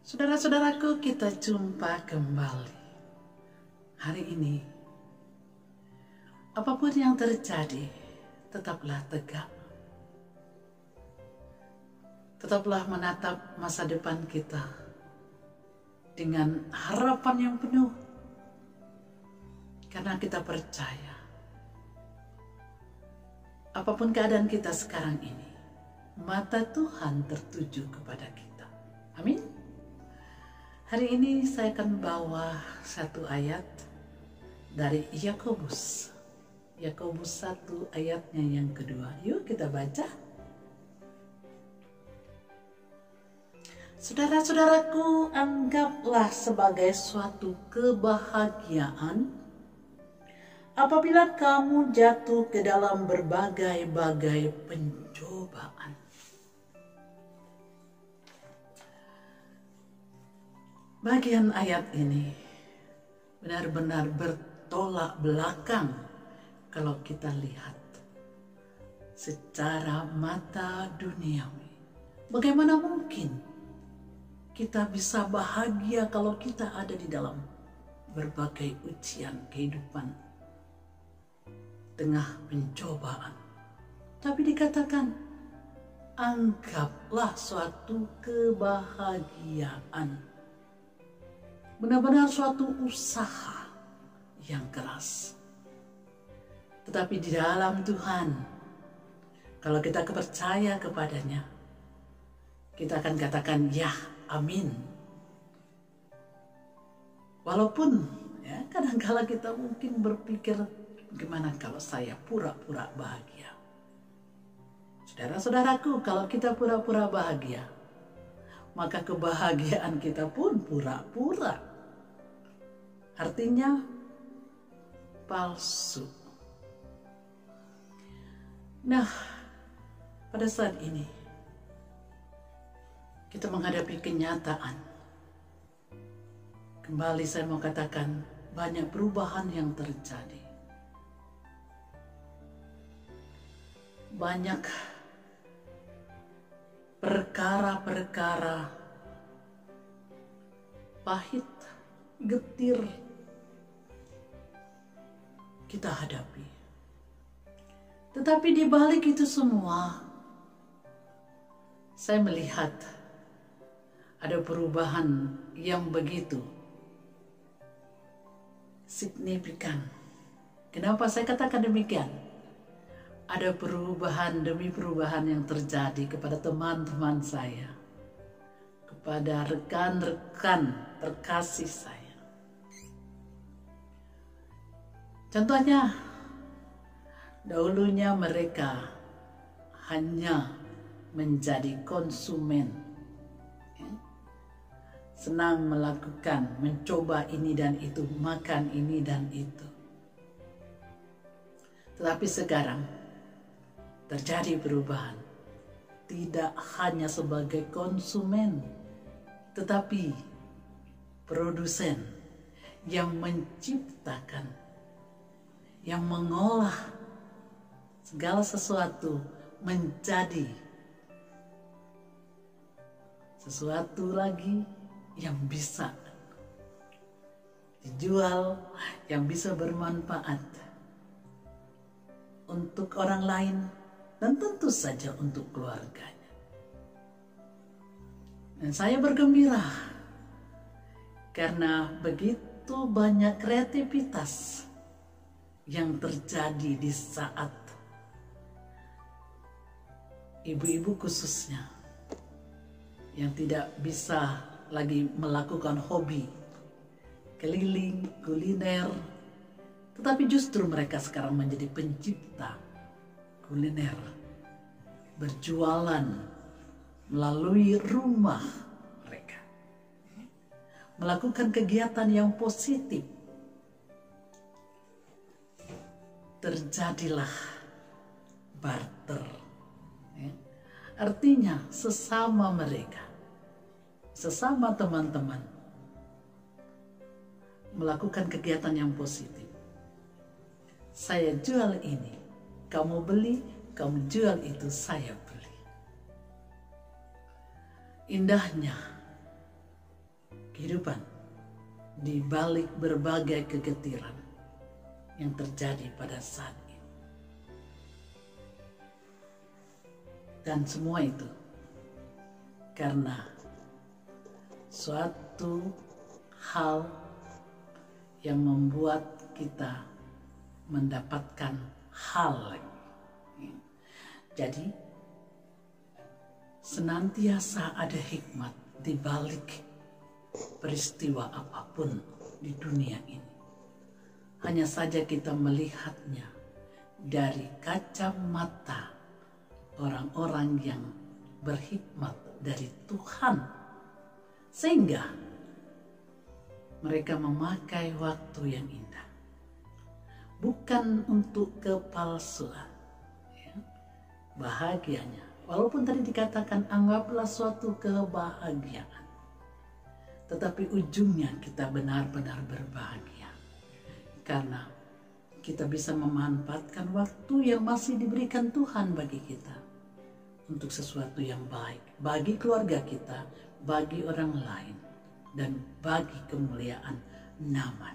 Saudara-saudaraku, kita jumpa kembali. Hari ini, apapun yang terjadi, tetaplah tegak. Tetaplah menatap masa depan kita dengan harapan yang penuh. Karena kita percaya, apapun keadaan kita sekarang ini, mata Tuhan tertuju kepada kita. Amin. Hari ini saya akan bawa satu ayat dari Yakobus. Yakobus 1 ayatnya yang kedua. Yuk kita baca. Saudara-saudaraku, anggaplah sebagai suatu kebahagiaan apabila kamu jatuh ke dalam berbagai-bagai pencobaan. Bagian ayat ini benar-benar bertolak belakang kalau kita lihat secara mata duniawi. Bagaimana mungkin kita bisa bahagia kalau kita ada di dalam berbagai ujian kehidupan, tengah pencobaan? Tapi dikatakan, anggaplah suatu kebahagiaan. Benar-benar suatu usaha yang keras. Tetapi di dalam Tuhan, kalau kita percaya kepadanya, kita akan katakan ya, amin. Walaupun ya, kadang-kala kita mungkin berpikir, gimana kalau saya pura-pura bahagia? Saudara-saudaraku, kalau kita pura-pura bahagia, maka kebahagiaan kita pun pura-pura. Artinya palsu. Nah, pada saat ini kita menghadapi kenyataan. Kembali saya mau katakan, banyak perubahan yang terjadi. Banyak perkara-perkara pahit, getir kita hadapi. Tetapi di balik itu semua, saya melihat ada perubahan yang begitu signifikan. Kenapa saya katakan demikian? Ada perubahan demi perubahan yang terjadi kepada teman-teman saya, kepada rekan-rekan terkasih saya. Contohnya, dahulunya mereka hanya menjadi konsumen, senang melakukan, mencoba ini dan itu, makan ini dan itu. Tetapi sekarang terjadi perubahan, tidak hanya sebagai konsumen, tetapi produsen yang menciptakan, yang mengolah segala sesuatu menjadi sesuatu lagi yang bisa dijual, yang bisa bermanfaat untuk orang lain dan tentu saja untuk keluarganya. Dan saya bergembira karena begitu banyak kreativitas yang terjadi di saat ibu-ibu khususnya yang tidak bisa lagi melakukan hobi keliling, kuliner, tetapi justru mereka sekarang menjadi pencipta kuliner, berjualan melalui rumah mereka, melakukan kegiatan yang positif. Terjadilah barter. Artinya sesama mereka, sesama teman-teman melakukan kegiatan yang positif. Saya jual ini, kamu beli, kamu jual itu, saya beli. Indahnya kehidupan di balik berbagai kegetiran yang terjadi pada saat ini. Dan semua itu karena suatu hal yang membuat kita mendapatkan hal lagi. Jadi senantiasa ada hikmat di balik peristiwa apapun di dunia ini. Hanya saja kita melihatnya dari kacamata orang-orang yang berhikmat dari Tuhan, sehingga mereka memakai waktu yang indah bukan untuk kepalsuan, ya. Bahagianya, walaupun tadi dikatakan anggaplah suatu kebahagiaan, tetapi ujungnya kita benar-benar berbahagia karena kita bisa memanfaatkan waktu yang masih diberikan Tuhan bagi kita untuk sesuatu yang baik bagi keluarga kita, bagi orang lain, dan bagi kemuliaan nama